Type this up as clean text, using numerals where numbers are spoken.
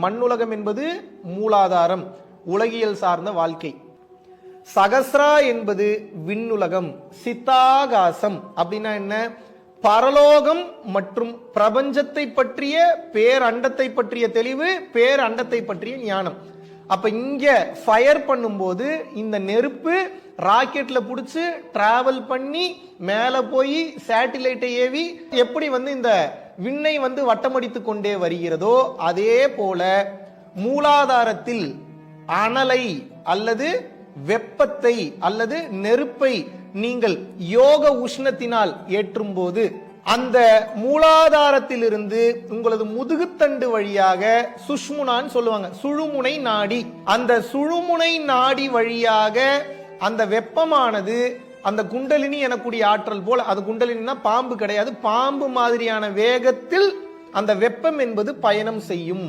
மண்ணுலகம் என்பது மூலாதாரம், உலகியல் சார்ந்த வாழ்க்கை. சகஸ்ரா என்பது விண்ணுலகம். சித்தாகாசம் அப்படின்னா என்ன? பரலோகம் மற்றும் பிரபஞ்சத்தை பற்றிய, பேரண்டத்தை பற்றிய தெளிவு, பேரண்டத்தை பற்றிய ஞானம். அப்ப இங்க ஃபயர் பண்ணும்போது இந்த நெருப்பு ராக்கெட்ல புடிச்சு டிராவல் பண்ணி மேல போய் சேட்டிலைட்டை ஏவி எப்படி இந்த விண்ணை வட்டமடித்து கொண்டே வருகிறதோ, அதே போல மூலாதாரத்தில் அனலை அல்லது வெப்பத்தை அல்லது நெருப்பை நீங்கள் யோக உஷ்ணத்தினால் ஏற்றும் போது அந்த மூலாதாரத்திலிருந்து உங்களது முதுகுத்தண்டு வழியாக சுஷ்முனான்னு சொல்லுவாங்க, சுழுமுனை நாடி, அந்த சுழுமுனை நாடி வழியாக அந்த வெப்பமானது அந்த குண்டலினி எனக்கூடிய ஆற்றல் போல, அது குண்டலினா பாம்பு கிடையாது, பாம்பு மாதிரியான வேகத்தில் அந்த வெப்பம் என்பது பயணம் செய்யும்.